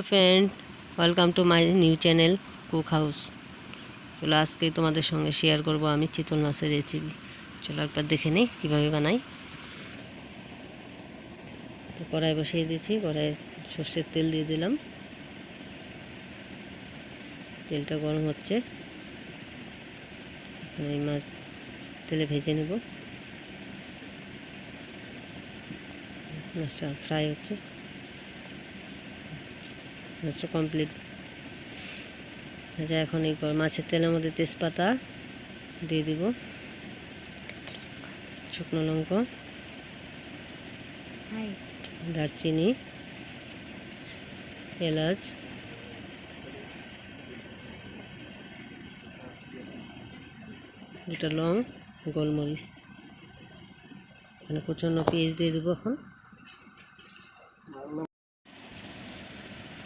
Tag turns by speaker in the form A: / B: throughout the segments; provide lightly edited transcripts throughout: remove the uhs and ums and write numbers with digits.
A: Friend welcome to my new channel cook house. चलो आज के तुम्हारे संगे शेयर करब आमी चितल माছের रेसिपि। चलो एक बार देखे नहीं किभाबे बनाई। तो कढ़ाई बसिए दिएछि, कढ़ाई सर्षेर तेल दिए दिलाम। तेलटा गरम होच्छे, এই মাছ তেলে ভেজে নেব। মাছটা ফ্রাই হচ্ছে, মাছটা কমপ্লিট ভাজা। এখন এই মাছের তেলের মধ্যে তেজপাতা দিয়ে দিব, শুকনো লঙ্কা, দারচিনি, এলাচ, দুটা লং, গোলমরিচ, এখানে কুচানো পেঁয়াজ দিয়ে দেবো। এখন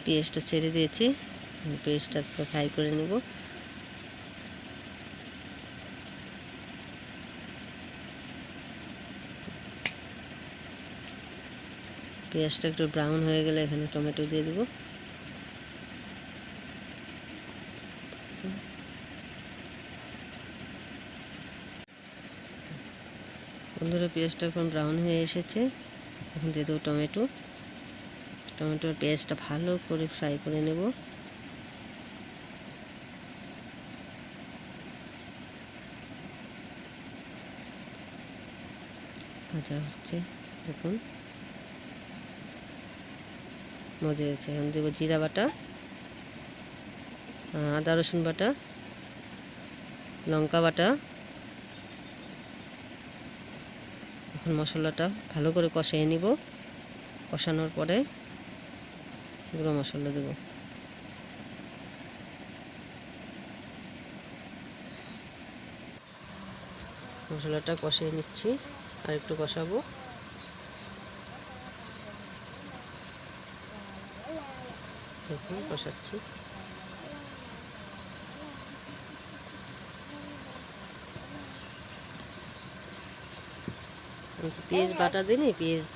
A: পেঁয়াজটা ছেড়ে দিয়েছি, পেঁয়াজটা ফ্রাই করে নেব। পেঁয়াজটা একটু ব্রাউন হয়ে গেলে এখানে টমেটো দিয়ে দেব। বন্ধুরা, পেঁয়াজটা এখন ব্রাউন হয়ে এসেছে, এখন দিয়ে দেবো টমেটো। টমেটোর পেঁয়াজটা ভালো করে ফ্রাই করে নেব। ভাজা হচ্ছে, দেখুন মজে আছে। এখন দেবো জিরা বাটা, আদা রসুন বাটা, লঙ্কা বাটা। এখন মশলাটা ভালো করে কষিয়ে নিব। কষানোর পরে গুঁড়ো মশলা দেব। মশলাটা কষিয়ে নিচ্ছি, আর একটু কষাবো। দেখুন কষাচ্ছি। পেঁয়াজ বাটা দিইনি, পেঁয়াজ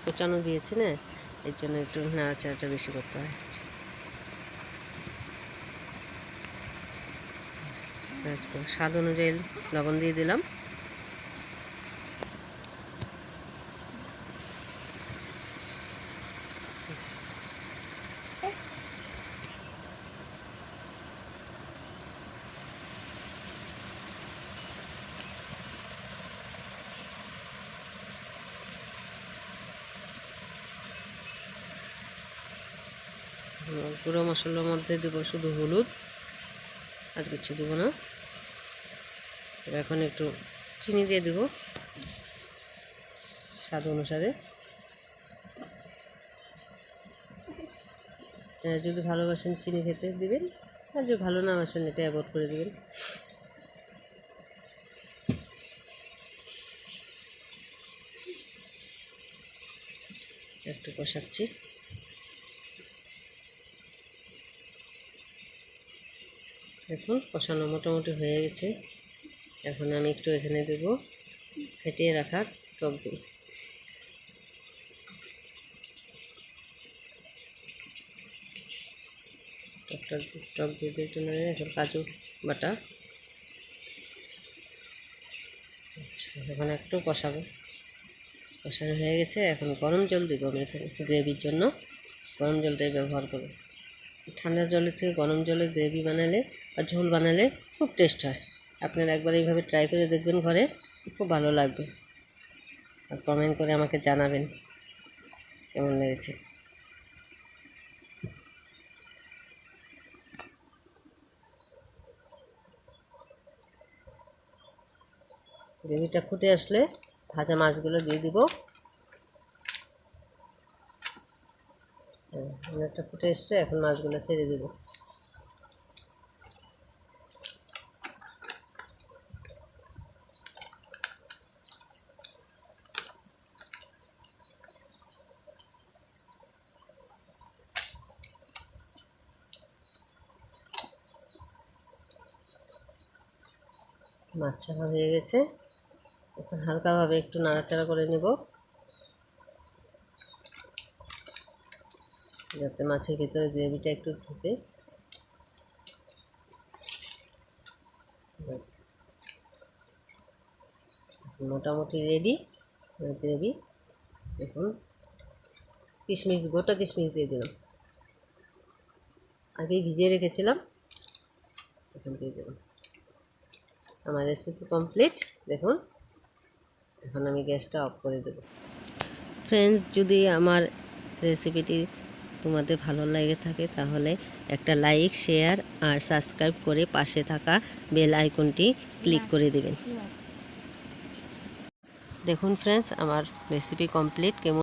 A: কোচানো দিয়েছি না, এর জন্য একটু নাড়াচাড়াটা বেশি করতে হয়। স্বাদ অনুযায়ী লবণ দিয়ে দিলাম। গুঁড়ো মশলার মধ্যে দেবো শুধু হলুদ, আর কিছু দেবো না। এখন একটু চিনি দিয়ে দেবো স্বাদ অনুসারে। যদি ভালোবাসেন চিনি খেতে দিবেন, আর যদি ভালো না বাসেন এটা অ্যাভয়েড করে দিবেন। একটু কষাচ্ছি। দেখুন কষানো মোটামুটি হয়ে গেছে। এখন আমি একটু এখানে দেব ফেটিয়ে রাখা টক দই। টক দই দিয়ে একটু নেড়ে এখন কাজু বাটা। এখন একটু কষাবো। কষানো হয়ে গেছে, এখন গরম জল দেবো আমি এখানে গ্রেভির জন্য। গরম জলটাই ব্যবহার করব। ঠান্ডা জলের থেকে গরম জলে গ্রেভি বানালে আর ঝোল বানালে খুব টেস্ট হয়। আপনারা একবার এইভাবে ট্রাই করে দেখবেন ঘরে, খুব ভালো লাগবে। আর কমেন্ট করে আমাকে জানাবেন কেমন লেগেছে। গ্রেভিটা ফুটে আসলে ভাজা মাছগুলো দিয়ে দিব। অনেকটা ফুটে এসছে, এখন মাছগুলো ছেড়ে দেব। মাছ ছাড়া হয়ে গেছে, এখন হালকাভাবে একটু নাড়াচাড়া করে নেব। যাতে মাছের ভিতরে গ্রেভিটা একটু ঢুকে। ব্যাস, মোটামুটি রেডি গ্রেভি। দেখুন কিশমিশ, গোটা কিশমিশ দিয়ে দিলাম, আগেই ভিজিয়ে রেখেছিলাম, এখন দিয়ে দিলাম। আমার রেসিপি কমপ্লিট। দেখুন এখন আমি গ্যাসটা অফ করে দেব। ফ্রেন্ডস, যদি আমার রেসিপিটি তোমাদের ভালো লেগে থাকে তাহলে একটা লাইক, শেয়ার আর সাবস্ক্রাইব করে পাশে থাকা বেল আইকনটি ক্লিক করে দেবেন। দেখুন ফ্রেন্ডস, আমার রেসিপি কমপ্লিট। কেমন